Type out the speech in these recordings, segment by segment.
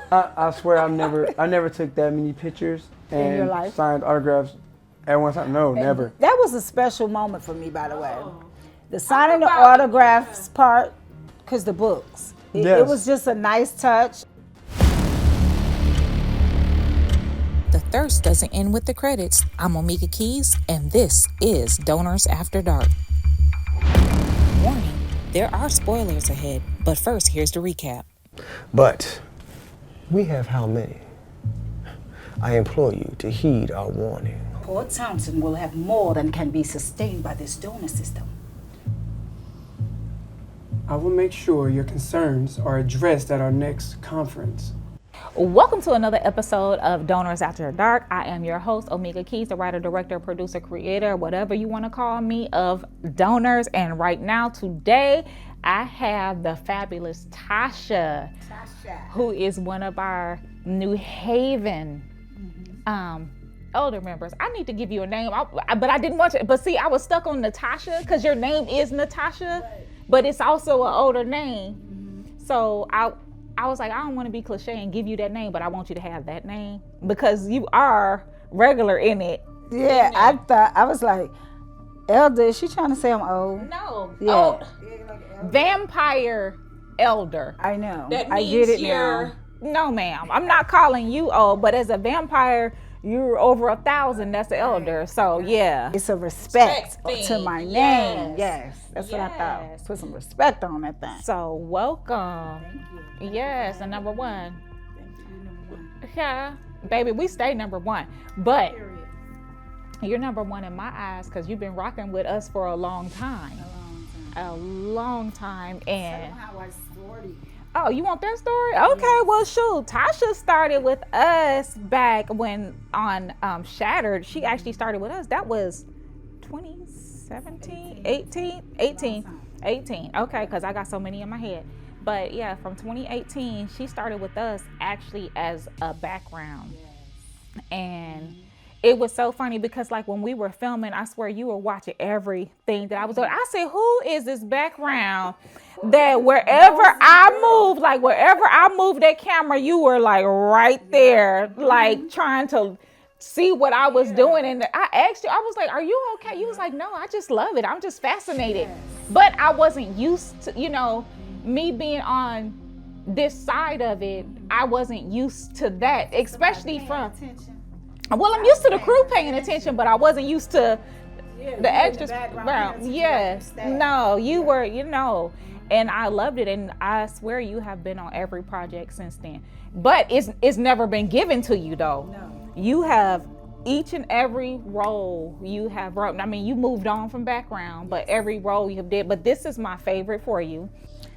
I swear I never took that many pictures In your and life? signed autographs at one time. No, never. That was a special moment for me, by the way. The signing the autographs part, because the books. It Yes. was just a nice touch. The thirst doesn't end with the credits. I'm Omegia Keeys, and this is Donors After Dark. Warning, there are spoilers ahead, but first, here's the recap. But we have how many? I implore you to heed our warning. Port Townsend will have more than can be sustained by this donor system. I will make sure your concerns are addressed at our next conference. Welcome to another episode of Donors After Dark. I am your host, Omegia Keeys, the writer, director, producer, creator, whatever you want to call me, of Donors. And right now, today, I have the fabulous Tasha, who is one of our New Haven elder members. I need to give you a name, but I didn't want to. But see, I was stuck on NaTasha because your name is NaTasha, but it's also an older name. So I was like, I don't want to be cliche and give you that name, but I want you to have that name because you are regular in it. Yeah, I was like, Elder, is she trying to say I'm old? No. Yeah. Old. Vampire elder. I know. That I means get it you're, now. No, ma'am. I'm not calling you old, but as a vampire, you're over 1,000. That's the elder. So, yeah. It's a respect Respect to thing. my Yes. name. Yes, that's what I thought. Yes. Put some respect on that thing. So, welcome. Yes, and number one. Yeah, baby, we stay number one. But you're number one in my eyes because you've been rocking with us for a long time. A long time. And oh, you want that story? Okay, well, shoot. Tasha started with us back when on Shattered. She actually started with us. That was 2017, 18. Okay, because I got so many in my head. But yeah, from 2018, she started with us actually as a background. And it was so funny because like when we were filming, I swear you were watching everything that I was doing. I said, who is this background that wherever I moved that camera, you were like right there, like trying to see what I was doing. And I asked you, I was like, are you okay? You was like, no, I just love it. I'm just fascinated. But I wasn't used to, me being on this side of it. I wasn't used to that, especially from, well, I'm used to the crew paying attention, but I wasn't used to the extras around. Yes. No, you were, and I loved it. And I swear you have been on every project since then, but it's never been given to you though. No. You have each and every role you have wrote. I mean, you moved on from background, but every role you have did, but this is my favorite for you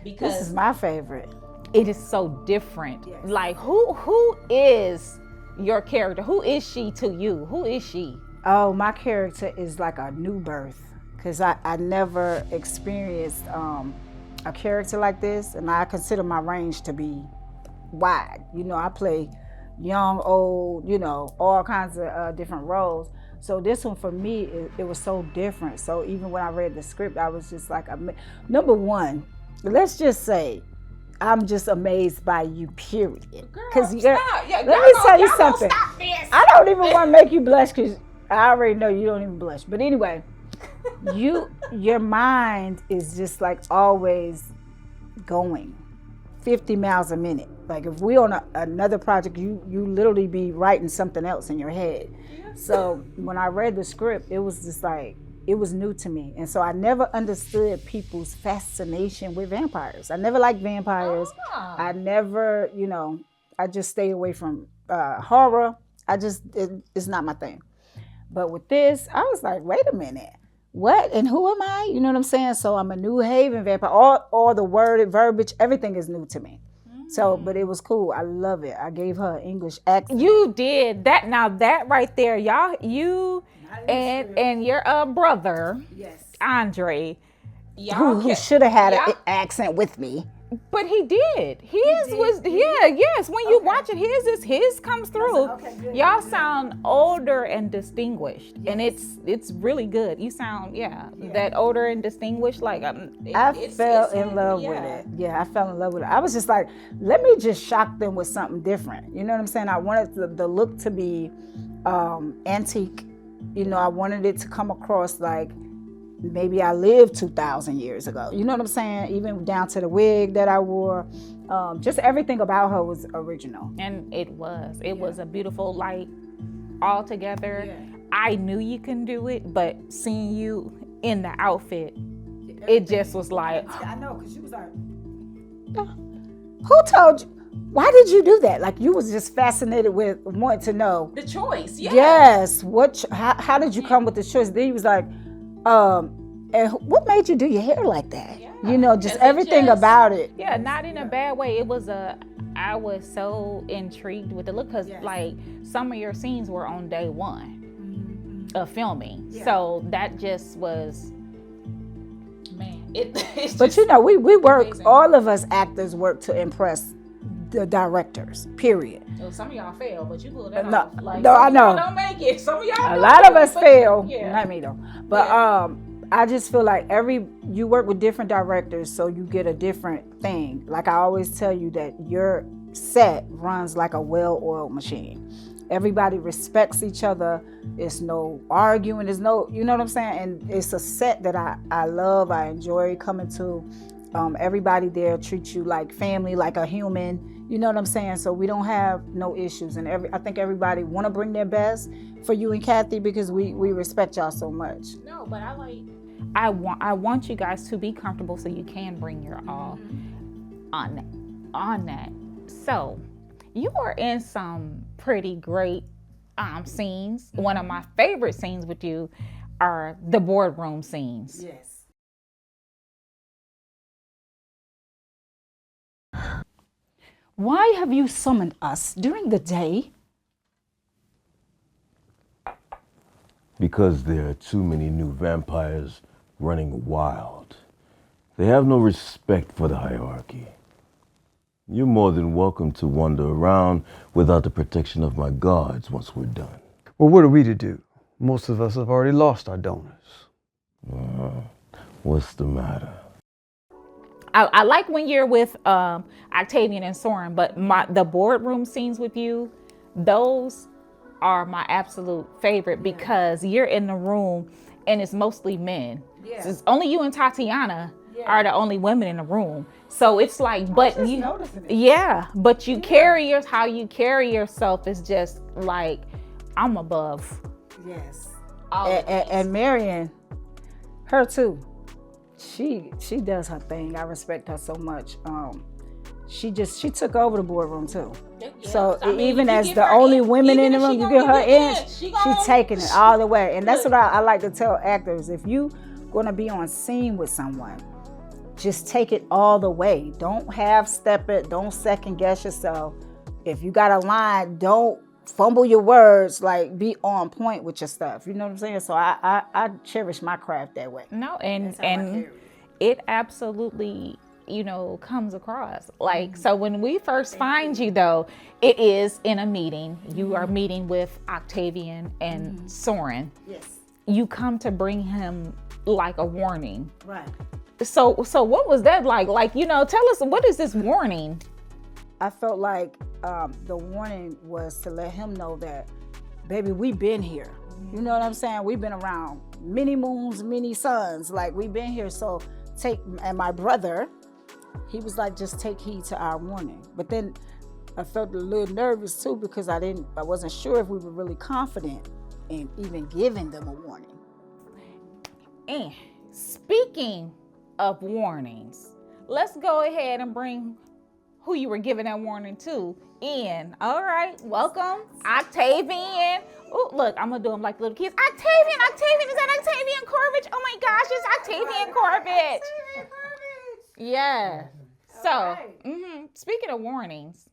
because This is my favorite. it is so different. Yes. Like who is your character? Who is she to you? Who is she? Oh, my character is like a new birth because I never experienced a character like this, and I consider my range to be wide. I play young, old, all kinds of different roles. So this one for me, it was so different. So even when I read the script, I was just like, number one, let's just say, I'm just amazed by you, period. Because let me tell you something. I don't even want to make you blush because I already know you don't even blush. But anyway, your mind is just like always going 50 miles a minute. Like if we on another project, you literally be writing something else in your head. So when I read the script, it was just like, it was new to me. And so I never understood people's fascination with vampires. I never liked vampires. I never, I just stay away from horror. It's not my thing. But with this, I was like, wait a minute. What? And who am I? You know what I'm saying? So I'm a New Haven vampire. All the verbiage, everything is new to me. So, but it was cool. I love it. I gave her an English accent. You did that. Now that right there, y'all, you and your brother, yes, Andre, who should have had an accent with me. But he did. Yes. When you watch it, his comes through. Okay, good, Y'all good. sound older and distinguished, and it's really good. You sound that older and distinguished. Like I fell in love with it. Yeah, I fell in love with it. I was just like, let me just shock them with something different. You know what I'm saying? I wanted the look to be antique. You know, I wanted it to come across like maybe I lived 2,000 years ago. You know what I'm saying? Even down to the wig that I wore. Just everything about her was original. And it was a beautiful, like, all together. Yeah. I knew you can do it, but seeing you in the outfit, it just was like, I know, because you was like, who told you? Why did you do that? Like, you was just fascinated with wanting to know. the choice. Yes. How did you come with the choice? Then he was like, and what made you do your hair like that? Yeah. You know, just Is it everything just- about it. Yeah, not in a bad way. I was so intrigued with the look because like some of your scenes were on day one of filming. Yeah. So that just was, man. It's But just you know, we work, amazing. all of us actors work to impress the directors, period. Well, some of y'all fail, but you pulled that No, off. Like, no, some I of y'all know. don't make it. Some of y'all A don't lot of do it, us but- fail, Yeah. not me though. But I just feel like you work with different directors, so you get a different thing. Like I always tell you that your set runs like a well-oiled machine. Everybody respects each other. It's no arguing. There's no, you know what I'm saying? And it's a set that I love. I enjoy coming to. Everybody there treats you like family, like a human. You know what I'm saying? So we don't have no issues. And I think everybody want to bring their best for you and Kathy because we respect y'all so much. No, but I want you guys to be comfortable so you can bring your all on that. So you are in some pretty great scenes. One of my favorite scenes with you are the boardroom scenes. Yes. Why have you summoned us during the day? Because there are too many new vampires running wild. They have no respect for the hierarchy. You're more than welcome to wander around without the protection of my guards once we're done. Well, what are we to do? Most of us have already lost our donors. What's the matter? I like when you're with Octavian and Soren, but the boardroom scenes with you, those are my absolute favorite because you're in the room and it's mostly men. Yeah. It's only you and Tatiana are the only women in the room. So it's like, but just you, noticing it. yeah, but you how you carry yourself is just like, I'm above. Yes. All of these. And Marion, her too. She does her thing. I respect her so much. She took over the boardroom too. So I mean, even if you as give the her only inch, women even in the if room, she you gonna give her give you inch, inch, she she's gonna- taking it all the way. And that's what I like to tell actors. If you gonna be on scene with someone, just take it all the way. Don't half step it. Don't second guess yourself. If you got a line, don't fumble your words. Like, be on point with your stuff. You know what I'm saying? So I cherish my craft that way. No, and That's how I carry it absolutely, comes across. Like, so when we first find you though, it is in a meeting. You are meeting with Octavian and Soren. Yes. You You come to bring him like a warning. right. So what was that like? Like, tell us, what is this warning? I felt like the warning was to let him know that, baby, we've been here. You know what I'm saying? We've been around many moons, many suns. Like, we've been here. So and my brother, he was like, just take heed to our warning. But then I felt a little nervous too because I wasn't sure if we were really confident in even giving them a warning. And speaking of warnings, let's go ahead and bring who you were giving that warning to in. All right, welcome, Octavian. Oh, look, I'm gonna do them like little kids. Octavian, is that Octavian Corbett? Oh my gosh, it's Octavian Corbett. Yeah. So, speaking of warnings,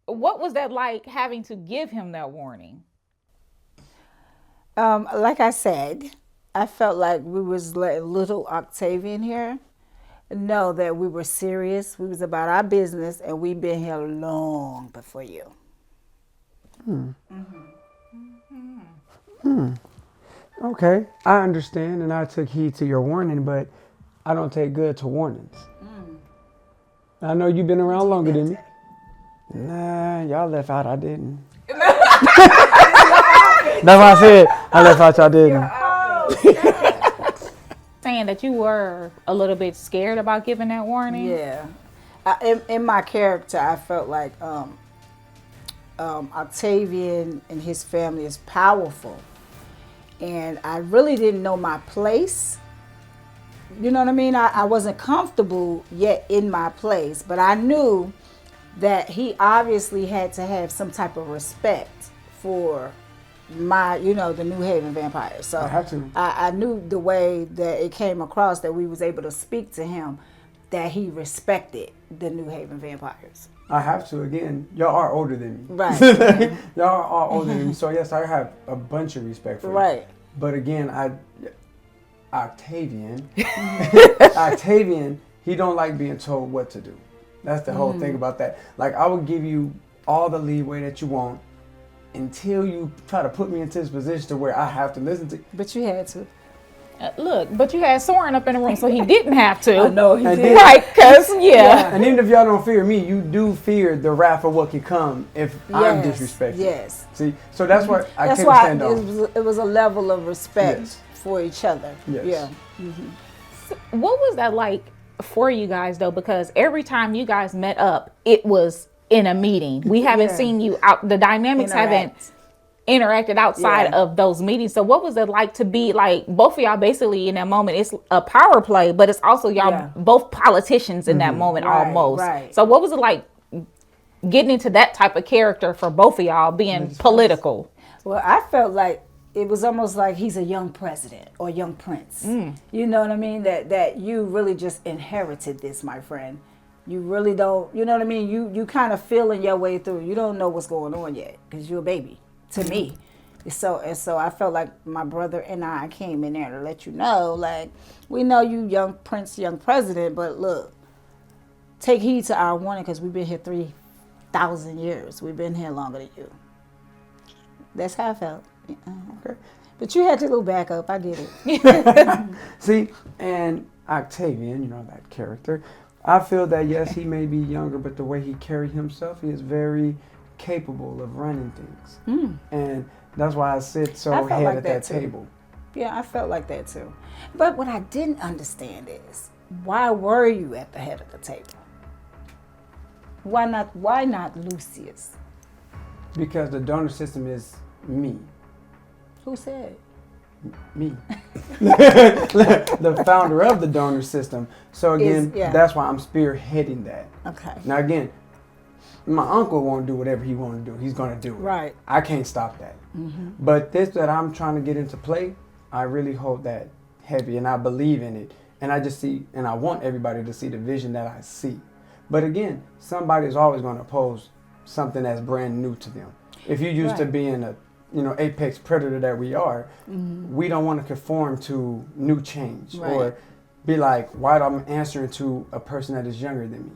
what was that like having to give him that warning? Like I said, I felt like we was letting little Octavian here. know that we were serious. We was about our business, and we've been here long before you. Okay, I understand, and I took heed to your warning, but I don't take good to warnings. I know you've been around longer than me. Nah, y'all left out. I didn't. That's why I said I left out. Y'all didn't. Saying that you were a little bit scared about giving that warning. Yeah. In my character, I felt like Octavian and his family is powerful. And I really didn't know my place. You know what I mean? I wasn't comfortable yet in my place, but I knew that he obviously had to have some type of respect for the New Haven vampires. So I have to. I knew the way that it came across that we was able to speak to him, that he respected the New Haven vampires. I have to. Again, y'all are older than me. Right. Y'all are all older than me. So yes, I have a bunch of respect for you. Right. But again, Octavian, he don't like being told what to do. That's the whole thing about that. Like, I would give you all the leeway that you want until you try to put me into this position to where I have to listen to you. But you had to. Look, but you had Soren up in the room, so he didn't have to. I know he did. Right, because, yeah. And even if y'all don't fear me, you do fear the wrath of what can come if I'm disrespected. Yes. See, so that's what I That's can't why stand on. it was a level of respect Yes. for each other. Yes. Yeah. What was that like for you guys, though? Because every time you guys met up, it was in a meeting. We haven't seen you out. The dynamics haven't interacted outside of those meetings. So what was it like to be like both of y'all basically in that moment? It's a power play, but it's also y'all both politicians in that moment almost. Right. So what was it like getting into that type of character for both of y'all being political? Well, I felt like it was almost like he's a young president or young prince. You know what I mean? That you really just inherited this, my friend. You really don't, you know what I mean? You kind of feeling your way through. You don't know what's going on yet because you're a baby to me. So I felt like my brother and I came in there to let you know, like, we know you young prince, young president, but look, take heed to our warning because we've been here 3,000 years. We've been here longer than you. That's how I felt. Okay. But you had your little backup. I get it. See, and Octavian, you know, that character, I feel that yes, he may be younger, but the way he carried himself, he is very capable of running things. And that's why I sit so head like at that too. table. Yeah, I felt like that too. But what I didn't understand is, why were you at the head of the table? Why not Lucius? Because the donor system is me. Who said? Me. The founder of the donor system. So again, that's why I'm spearheading that. Okay. Now again, my uncle won't do whatever he wants to do. He's going to do it. Right. I can't stop that. But this that I'm trying to get into play, I really hold that heavy and I believe in it. And I just see, and I want everybody to see the vision that I see. But again, somebody's always going to oppose something that's brand new to them. If you're used to being a apex predator that we are, we don't want to conform to new change or be like, why am I answering to a person that is younger than me?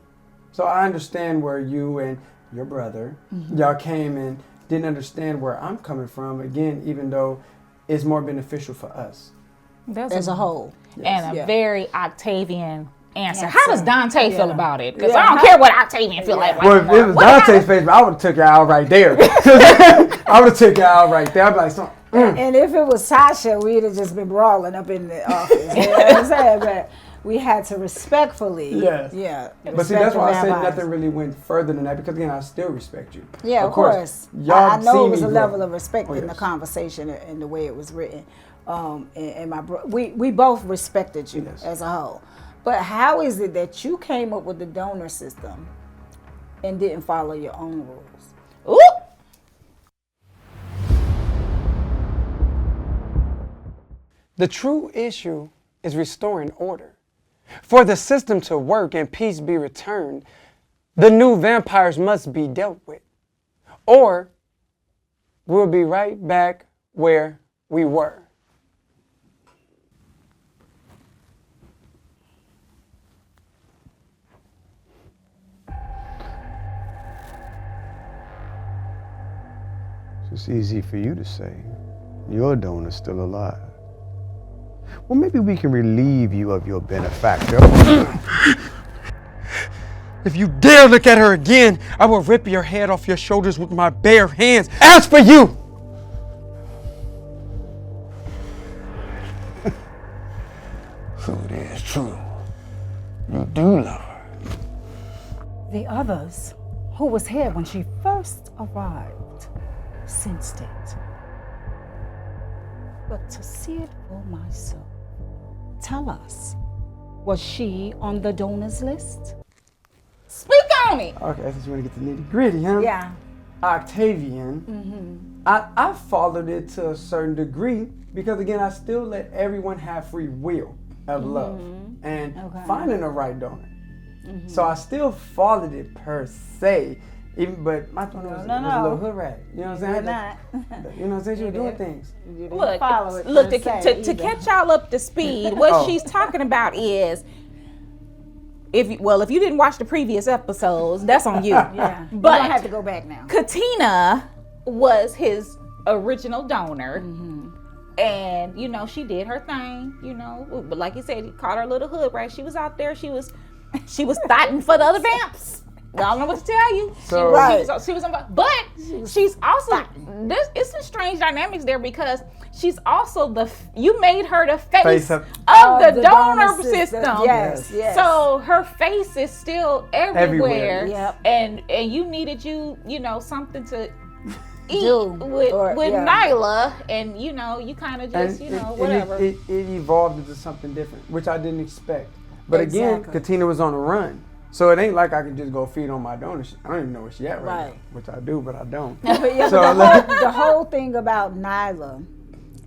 So I understand where you and your brother, y'all came and didn't understand where I'm coming from. Again, even though it's more beneficial for us. As a whole. And a very Octavian answer. How does Dante feel about it? Because I don't care what Octavian feel like. Well, if it was Dante's face, I would have took it out right there. I would have took it out right there. I'd be like, And if it was Tasha, we'd have just been brawling up in the office. You know what I'm saying? But we had to respectfully. Yeah. But see, that's why I said nothing really went further than that, because again, I still respect you. Yeah, of course. Y'all I know see it was me a grow. level of respect in the conversation and the way it was written. And we both respected you as a whole. But how is it that you came up with the donor system and didn't follow your own rules? Ooh. The true issue is restoring order. For the system to work and peace be returned, the new vampires must be dealt with. Or we'll be right back where we were. It's easy for you to say. Your donor's still alive. Well, maybe we can relieve you of your benefactor. If you dare look at her again, I will rip your head off your shoulders with my bare hands. As for you! So it is true. You do love her. The others who was here when she first arrived sensed it. But to see it for myself, tell us, was she on the donors list? Speak on it. Okay, since you want to get the nitty gritty, huh? Yeah. Octavian, I followed it to a certain degree because, again, I still let everyone have free will of love and finding the right donor. So I still followed it per se, but my donor was a little hood rat. You know what I'm saying? Not. You know what I'm saying? She was doing things. You didn't Look, follow it look per to se catch y'all up to speed, what she's talking about is, if you didn't watch the previous episodes, that's on you. Yeah. But you don't have to go back now. Katina was his original donor. And, she did her thing, But like you said, he caught her little hood, right? She was out there. She was thotting for the other vamps. I don't know what to tell you. She was on, but she's also, it's some strange dynamics there because she's also you made her the face of the donor system. Yes. So her face is still everywhere. Yep. And you needed something to eat Do. with Nyla, and you kind of just whatever. It evolved into something different, which I didn't expect. But again, Katina was on the run, so it ain't like I can just go feed on my donor. I don't even know where she at right now, which I do, but I don't. But the whole thing about Nyla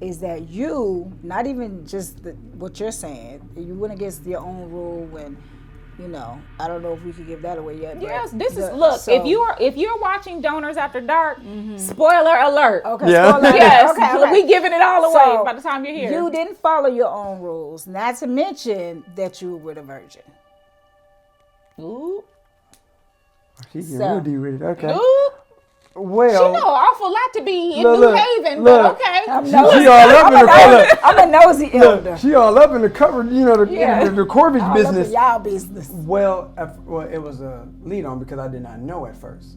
is that you, not even just what you're saying, you went against your own rule when. I don't know if we could give that away yet. Yes, if you're watching Donors After Dark, spoiler alert. Okay, yeah. spoiler alert. Yes, okay. we giving it all away by the time you're here. You didn't follow your own rules, not to mention that you were the virgin. Ooh. She's getting real deep with it. Okay. Ooh. Well, She know an awful lot to be in New Haven, but okay. She all up in the color. I'm a nosy elder. She all up in the cover, the Corbett All business. up in y'all business. Well, it was a lead on because I did not know at first.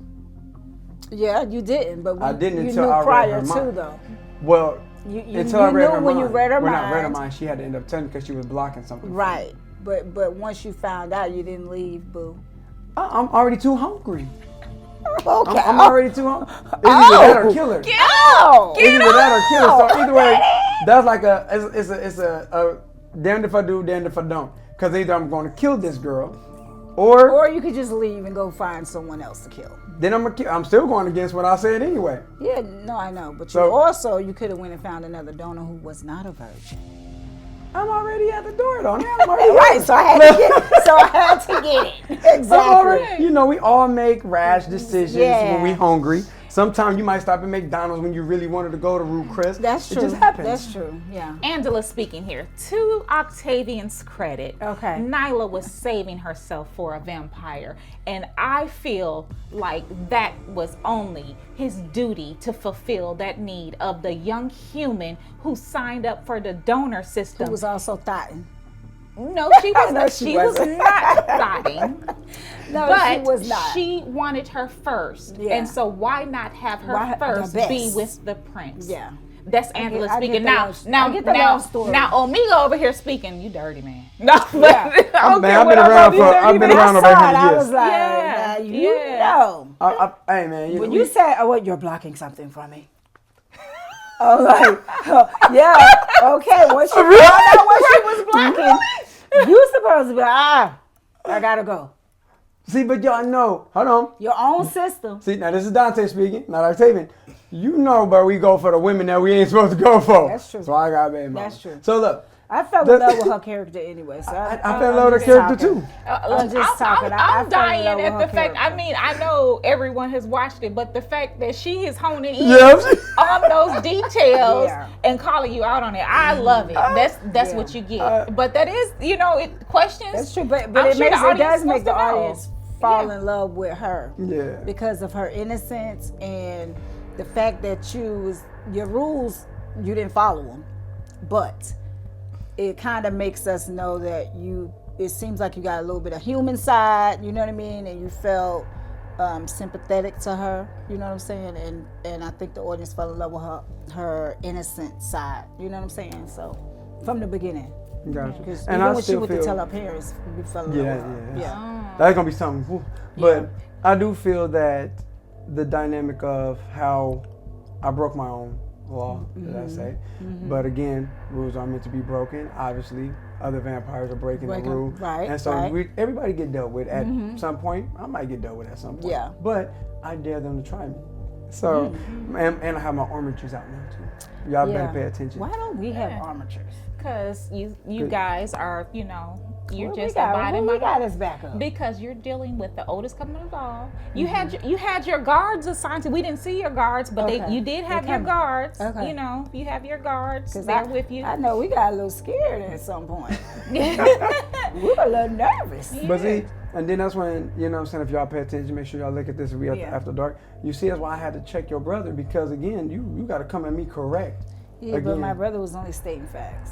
Yeah, you didn't, but I didn't you until knew I read prior her to mind. though. Well, You until I read knew her when mind. you read her When mind. I read her mind, she had to end up telling me because she was blocking something. Right, but once you found out, you didn't leave, boo. I'm already too hungry. Okay. I'm already too hungry. It's either that or kill her. Get out! It's either that or kill her. So either way, that's like it's a damned if I do, damned if I don't. Because either I'm going to kill this girl, or you could just leave and go find someone else to kill. then I'm still going against what I said anyway. Yeah, no, I know, but you could have went and found another donor who was not a virgin. I'm already at the door though. Now I'm already Right, so I had to get it. Exactly. We all make rash decisions when we Yeah. hungry. Sometimes you might stop at McDonald's when you really wanted to go to Rude Chris. That's true. It just happens. That's true. Yeah. Angela speaking here. To Octavian's credit, Okay. Nyla was saving herself for a vampire. And I feel like that was only his duty to fulfill that need of the young human who signed up for the donor system. Who was also thotting. No, she was not. She was not thotting. No, But she was not. she wanted her first. Yeah. And so why not have her Why- the first best. be with the prince? Yeah. That's Angela I get speaking. the Now, love- I get the love story. now Omegia over here speaking. You dirty man. No, but Yeah. I don't Man, care I've what been I around love you for- dirty I've been man. around I over saw it. 100 I years. was like, Yeah. you Yeah. know. Hey man, When you said, you're blocking something from me. I'm like, yeah, okay. Once you found out what she was blocking, you supposed to be, I gotta go. see, but y'all know. Hold on. Your own system. See, now this is Dante speaking, not Octavian. But we go for the women that we ain't supposed to go for. That's true. So I got baby mama. That's true. So look, I fell in love with her character anyway. So I fell in love with her character too. I'm just talking. I I'm fell in dying love with at her the fact. character. I mean, I know everyone has watched it, but the fact that she is honing in Yes. on those details Yeah. and calling you out on it, I love it. That's what you get. But that is, it questions. That's true, but I'm it sure the does audience make the wants to know. audience fall in love with her. Yeah. Because of her innocence and the fact that your rules, you didn't follow them, but it kind of makes us know that it seems like you got a little bit of human side, you know what I mean, and you felt sympathetic to her, you know what I'm saying, and I think the audience fell in love with her innocent side, you know what I'm saying. So from the beginning, Gotcha. because And even I when she still went to feel, tell her parents, we fell in love with her. Yeah. that's gonna be something. Whew. But I do feel that the dynamic of how I broke my own law, did I say? But again, rules are meant to be broken. Obviously, other vampires are breaking the rule, right? And so right. everybody get dealt with at some point. I might get dealt with at some point. Yeah. But I dare them to try me. So, and I have my armatures out now too. Y'all better pay attention. Why don't we have armatures? Because you guys are, you're just abiding by we got his back up. because you're dealing with the oldest couple of all. You had your guards assigned to. We didn't see your guards, but you did have your guards. Okay. You have your guards there with you. I know we got a little scared at some point. We were a little nervous. But see, and then that's when, you know what I'm saying, if y'all pay attention, make sure y'all look at this after dark. You see, that's why I had to check your brother, because again, you got to come at me correct. Yeah, again. but my brother was only stating facts.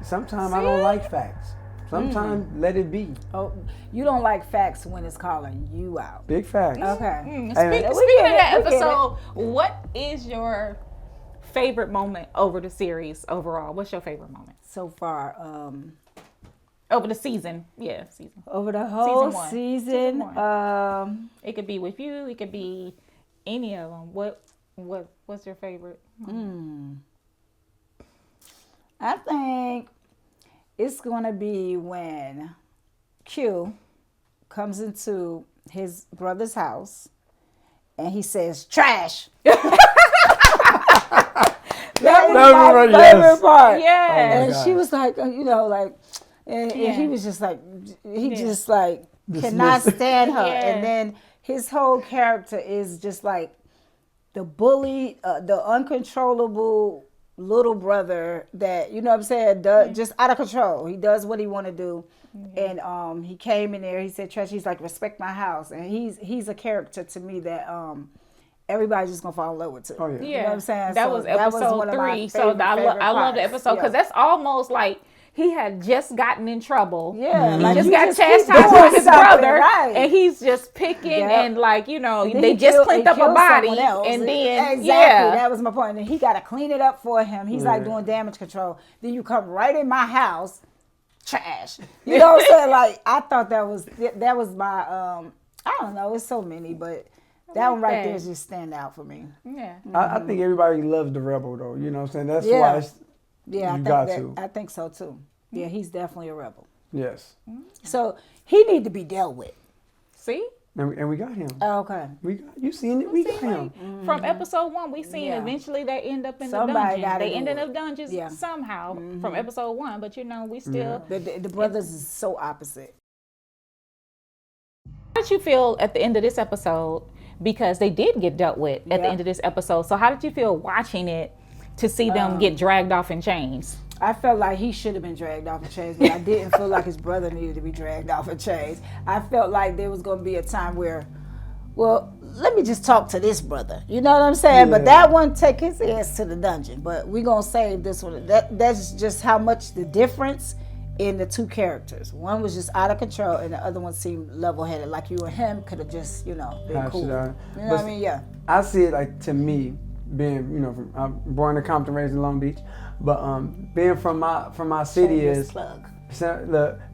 Sometimes I don't like facts. Sometimes let it be. Oh, you don't like facts when it's calling you out. Big facts. Okay. Speaking of that episode, what is your favorite moment over the series overall? What's your favorite moment? So far, Over the season. Yeah, season. over the whole Season season, one. It could be with you. It could be any of them. What's your favorite? I think it's going to be when Q comes into his brother's house and he says, trash. That was my favorite part. Yeah. And she was like, and he was just like, just like cannot stand her. Yeah. And then his whole character is just like the bully, the uncontrollable little brother that, you know what I'm saying, just out of control. He does what he want to do. And he came in there, he said, Trash, he's like, respect my house. And he's a character to me that everybody's just gonna fall in love with too. Oh, yeah. You know what I'm saying? That So was episode one of my 3. So I love the episode because that's almost like he had just gotten in trouble. Yeah, He like just you got just keep chastised doing by his something, brother, right. and he's just picking and like, And then they he just cleaned up a killed body, someone else. and then exactly, that was my point. And he got to clean it up for him. He's like doing damage control. Then you come right in my house, trash. You know what I'm saying? Like I thought that was my I don't know. It's so many, but that one right there is just stand out for me. Yeah. I think everybody loves the rebel, though. You know what I'm saying? That's why I think so too. Yeah, he's definitely a rebel. Yes. So he need to be dealt with. See? And we got him. Oh, okay. You seen it? We got him. From episode 1, we seen eventually they end up in Somebody the dungeon. gotta They do ended it. up dungeons somehow from episode 1, but we still. The brothers is so opposite. How did you feel at the end of this episode? Because they did get dealt with at the end of this episode. So how did you feel watching it to see them get dragged off in chains? I felt like he should have been dragged off in chains, but I didn't feel like his brother needed to be dragged off in chains. I felt like there was going to be a time where, well, let me just talk to this brother. You know what I'm saying? Yeah. But that one, take his ass to the dungeon. But we're going to save this one. That's just how much the difference in the two characters. One was just out of control, and the other one seemed level-headed. Like you and him could have just, been cool. You know what I mean? Yeah. I see it like, to me, being, I'm born in Compton, raised in Long Beach, but being from my city is,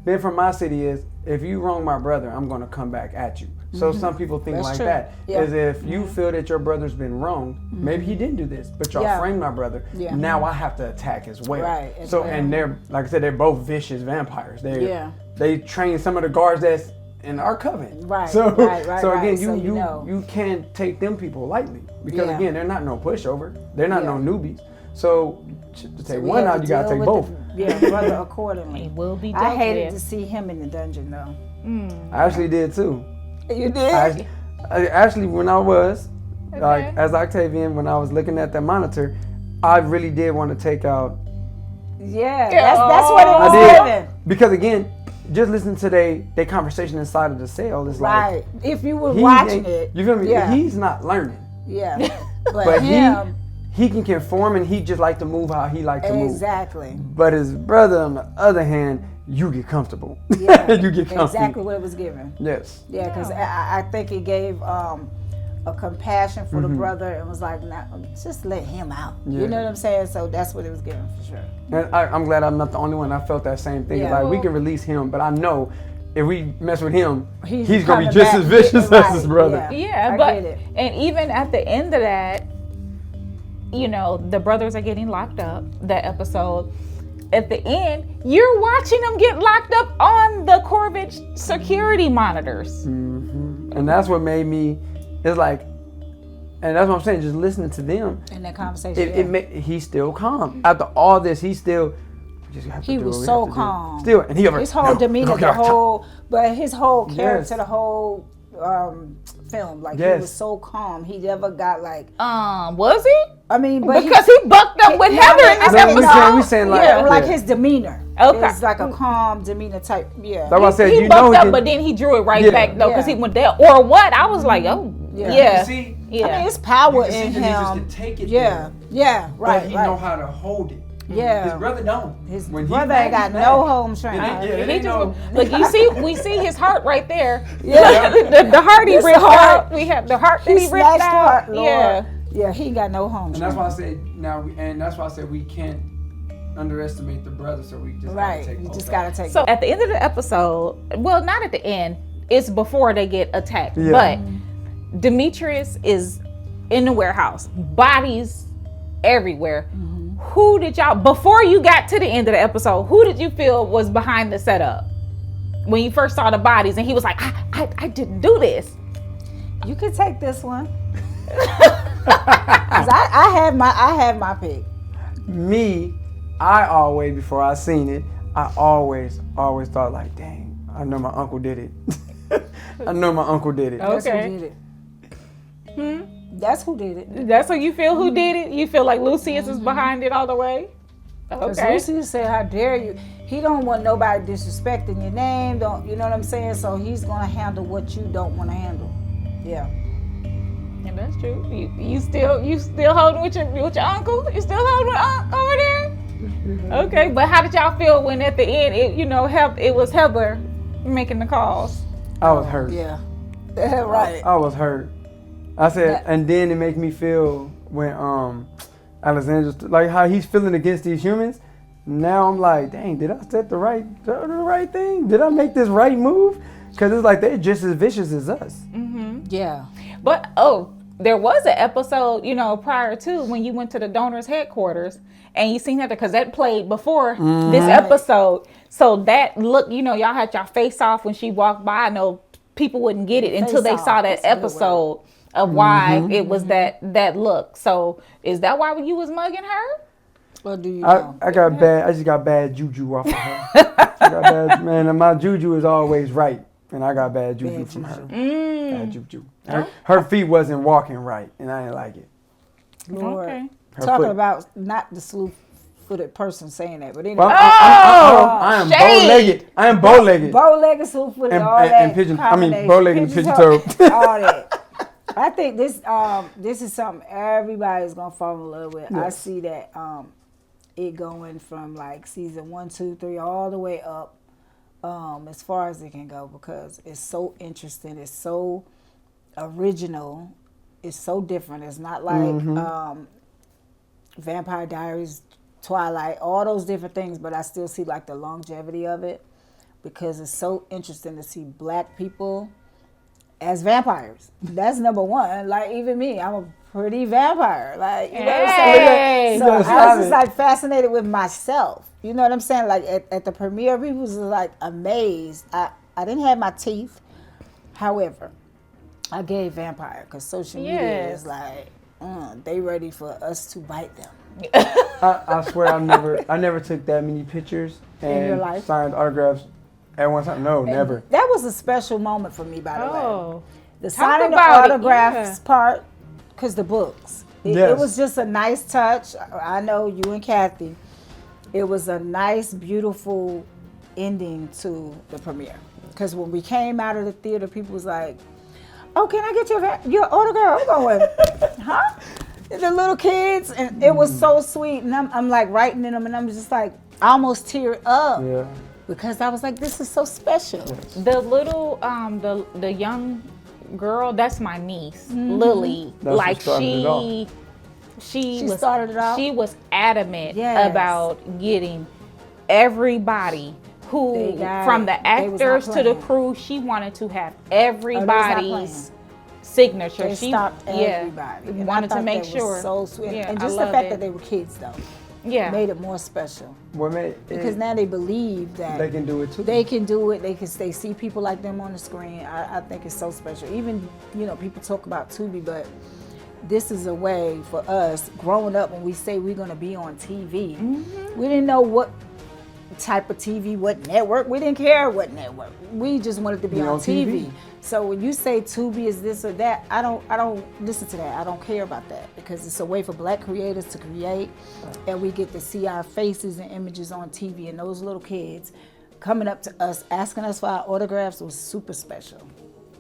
being from my city is, if you wrong my brother, I'm gonna come back at you. So some people think That's like true. that. Yeah. Is if you feel that your brother's been wronged, maybe he didn't do this, but y'all framed my brother. Yeah. Now I have to attack as well. Right, as So well. and they're, like I said, they're both vicious vampires. They train some of the guards that's in our coven. Right, So right, so again, right. So you can't take them people lightly, because Yeah. again, they're not no pushover. They're not no newbies. So to take we one had out, to you gotta deal take with both. brother accordingly. It will be I dealt hated with. to see him in the dungeon though. I actually did too. You did? I actually, when I was like as Octavian, when I was looking at that monitor, I really did want to take out. Yeah, that's what it was I given. did, because again, just listening to their conversation inside of the cell is Right. like, If you were watching ain't- it. you feel me? Yeah. He's not learning. Yeah. But him, he can conform and he just like to move how he like to move. exactly. But his brother, on the other hand, you get comfortable. Yeah, you get comfortable. exactly what it was given. Yes. Yeah, because I think it gave a compassion for the brother and was like, nah, just let him out. Yeah. You know what I'm saying? So that's what it was given for sure. And I'm glad I'm not the only one. I felt that same thing. Yeah. Like, we can release him, but I know if we mess with him, he's going to coming be just back, as vicious right, as his brother. Yeah, I but get it. and even at the end of that, you know, the brothers are getting locked up. That episode, at the end, you're watching them get locked up on the Coven security monitors. And that's what made me. It's like, and that's what I'm saying. Just listening to them, In that conversation, he's still calm after all this. He's still. he was so calm. Still, and he over his whole demeanor, his whole character, Yes. the whole film, like he Yes. was so calm. He never got like, Was he? I mean, but Because he bucked up with Heather in this No, episode. we saying like, yeah, like his demeanor. Okay. It's like a calm demeanor type. Yeah. That's why I said, He you know, bucked up, but then he drew it right back though, because he went down. Or what? I was like, oh, yeah. You see, Yeah. I mean, it's power you can in see that he him. just take it Yeah, yeah, right, but he right. know how to hold it. Yeah. His brother don't. His When he brother mad, ain't got he mad. no home training. It He ain't just no- look. You see, we see his heart right there. Yeah. the heart he This ripped heart. out. We have the heart that He he ripped snatched out. heart, Lord. Yeah. Yeah, he ain't got no home And that's training. why I said and that's why I said we can't underestimate the brother. So we just Right, gotta take you both just out. gotta take So it. at the end of the episode, well, not at the end. It's before they get attacked. Yeah. But Demetrius is in the warehouse. Bodies everywhere. Who did y'all, before you got to the end of the episode, who did you feel was behind the setup? When you first saw the bodies and he was like, I didn't do this. You could take this one. 'Cause I have my pick. Me, I always, before I seen it, I always thought like, dang, I know my uncle did it. I know my uncle did it. That's Okay. who did it. That's who did it. That's how you feel who did it? You feel like Lucius is behind it all the way? Because Okay. Lucius said, "How dare you?" He don't want nobody disrespecting your name. Don't you know what I'm saying? So he's gonna handle what you don't want to handle. Yeah. And that's true. You still holding with your uncle? You still holding with over there? Okay, but how did y'all feel when at the end it was Heather making the calls? I was hurt. Yeah. Right. I was hurt. I said, and then it made me feel when Alexander, like how he's feeling against these humans. Now I'm like, dang, did I set the right thing? Did I make this right move? Because it's like they're just as vicious as us. Yeah. But there was an episode, prior to when you went to the donor's headquarters and you seen that because that played before this episode. So that look, y'all had y'all face off when she walked by. I know people wouldn't get it until they Face saw off, that that's a good episode of why it was that look. So is that why you was mugging her? Or do you know? I just got bad juju off of her. Man, my juju is always right. And I got bad juju from her. Bad juju. Her feet wasn't walking right, and I didn't like it. Lord. Okay. Her Talking foot. about not the slew-footed person saying that, but anyway. Well, I am shade. bow-legged. I am bow-legged. Bow-legged, slew-footed, And- all and- that. and pigeon- I mean, combination. bow-legged and Pigeon-toed, pigeon-toed. all that. I think this is something everybody's gonna fall in love with. I see that it going from like season 1, 2, 3, all the way up, as far as it can go, because it's so interesting. It's so original. It's so different. It's not like Vampire Diaries, Twilight, all those different things, but I still see like the longevity of it because it's so interesting to see black people as vampires. That's number one. Like even me, I'm a pretty vampire. Like you know what I'm saying? Hey. So I was just like fascinated with myself. You know what I'm saying? Like at the premiere, people was like amazed. I didn't have my teeth. However, I gave vampire because social media Yes. is like, they ready for us to bite them. I swear I never took that many pictures and your life? signed autographs at one time. No, never. That was a special moment for me, by the way. Oh. The Talk signing the about it, autographs yeah. part, because the books. It Yes. was just a nice touch. I know you and Kathy. It was a nice, beautiful ending to the premiere. Because when we came out of the theater, people was like, "Oh, can I get your autograph?" I'm going, "Huh?" the little kids, and it was so sweet. And I'm like writing in them, and I'm just like, I almost teared up. Yeah. Because I was like, this is so special. The little, the young girl, that's my niece, Lily. That's like what started it off. she started it off? She was adamant Yes. about getting everybody who, They got from it. the They was not actors to the playing. crew, she wanted to have not playing. everybody's signature. They she stopped everybody. And I wanted to thought make that sure. was so sweet. Yeah, and I just the loved fact it. that they were kids, though, Yeah. made it more special. What made Because now they believe that they can do it too. they can do it. They see people like them on the screen. I think it's so special. Even, people talk about Tubi, but this is a way for us growing up when we say we're going to be on TV. Mm-hmm. We didn't know what type of TV, what network. We didn't care what network. We just wanted to be on TV. So when you say Tubi is this or that, I don't listen to that. I don't care about that because it's a way for Black creators to create, and we get to see our faces and images on TV. And those little kids coming up to us, asking us for our autographs was super special.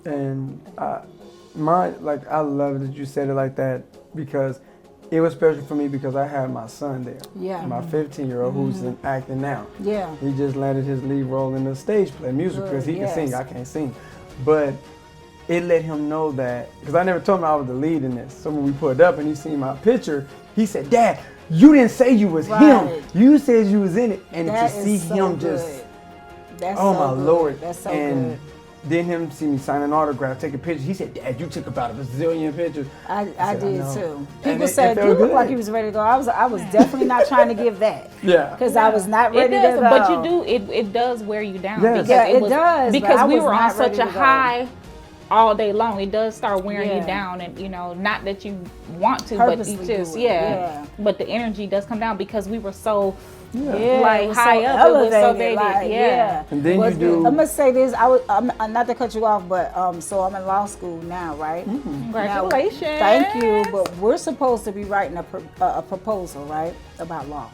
And I love that you said it like that because it was special for me because I had my son there. Yeah. My 15-year-old who's in acting now. Yeah. He just landed his lead role in the stage play, musical, because he can sing. Yes. I can't sing. But it let him know that, because I never told him I was the lead in this. So when we put it up and he seen my picture, he said, "Dad, you didn't say you was him. You said you was in it." And That to see is so him good. just, That's oh so my good. Lord. That's so and good. then him see me sign an autograph, take a picture. He said, "Dad, you took about a bazillion pictures." I said, did know. too. And People it said felt you look good. like he was ready to go. I was definitely not trying to give that. Yeah. Because I was not It ready does, to go. but you do. It does wear you down. Yes. Because Yeah, it was, does, but Because I we was were on not such ready a to go. high all day long. It does start wearing Yeah. you down, and not that you want to, but Purposely you just do it, yeah. But the energy does come down because we were so Yeah, like it was high so up. It was so elevated, big. like, Yeah. And then But you do. I'm gonna say this. I'm not to cut you off, but so I'm in law school now, right? Congratulations. Now, thank you. But we're supposed to be writing a proposal, right, about law.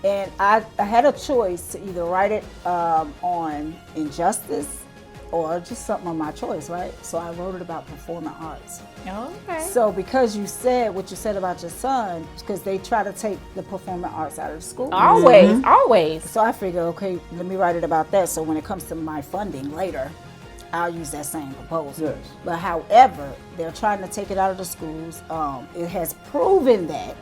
And I had a choice to either write it on injustice or just something of my choice, right? So I wrote it about performing arts. Okay. So because you said what you said about your son, because they try to take the performing arts out of school. Always. So I figured, okay, let me write it about that. So when it comes to my funding later, I'll use that same proposal. Yes. But however, they're trying to take it out of the schools. It has proven that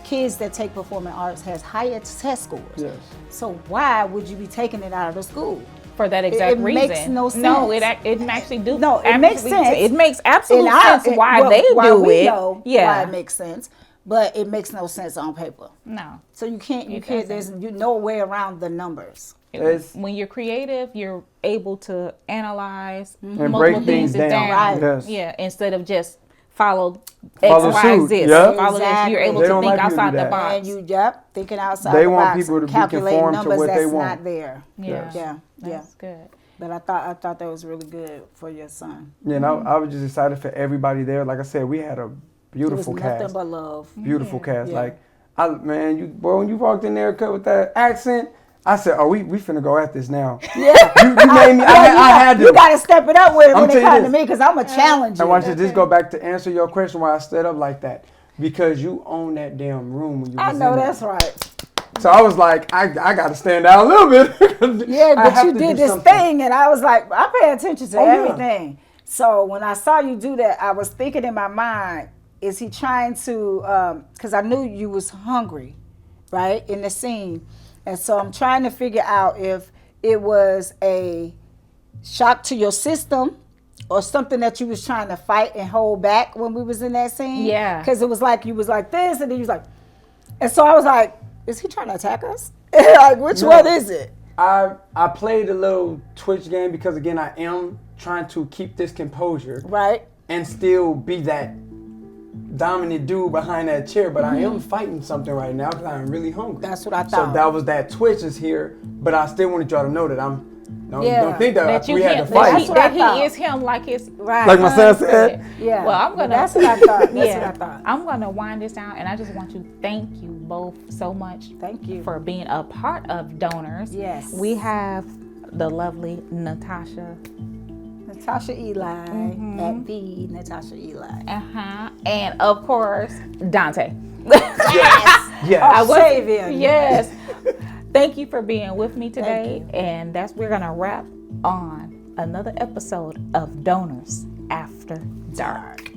kids that take performing arts has higher test scores. Yes. So why would you be taking it out of the school? For that exact it reason. makes no No, sense. it actually do. No, it makes absolutely- sense. It makes absolute And sense why well, they why do we it. know Yeah. why it makes sense, but it makes no sense on paper. No. So you can't. doesn't. There's no way around the numbers. It's- When you're creative, you're able to analyze And multiple break things things down. Right. Yes. Yeah, instead of just follow Follow X, Y, suit. Z. Yep. Follow this. You're able They to don't think like you to do outside the that. box. And you, thinking outside They the want box, people to be calculating conformed to numbers what they that's want. not there. Yeah. Yeah, That's good. But I thought that was really good for your son. Yeah, and I was just excited for everybody there. Like I said, we had a It was beautiful nothing cast. but love. Beautiful cast. Yeah. Like, when you walked in there with that accent, I said, "Oh, we finna go at this now." Yeah, You made me. I had to. You got to step it up with it I'm when it telling you comes to this. me, because I'm a challenger. And watch this. This go back to answer your question why I stood up like that, because you own that damn room when you. I was know in that's there. right. So I was like, I got to stand out a little bit. Yeah, I but have you to did do this something. thing, and I was like, I pay attention to Oh, yeah. everything. So when I saw you do that, I was thinking in my mind, is he trying to? Because I knew you was hungry, right, in the scene, and so I'm trying to figure out if it was a shock to your system or something that you was trying to fight and hold back when we was in that scene. Yeah. Because it was like you was like this, and then you was like, and so I was like, is he trying to attack us? Like, which one is it? I played a little Twitch game because again I am trying to keep this composure Right. and still be that dominant dude behind that chair, but I am fighting something right now because I'm really hungry. That's what I So thought. that was that Twitch is here, but I still wanted y'all to know that don't Yeah. think that, That you we had to can't. fight. That's what I That thought. he is him, like his. Right. Like my son said. Yeah. Well, I'm But gonna. That's what I thought. That's yeah. what I thought. I'm gonna wind this down, and I just want to thank you both so much. Thank you. For being a part of Donors. Yes. We have the lovely NaTasha. Tasha Eli at the NaTasha Eli. And of course, Dante. Yes. Octavian. Yes. Thank you for being with me today. And we're gonna wrap on another episode of Donors After Dark.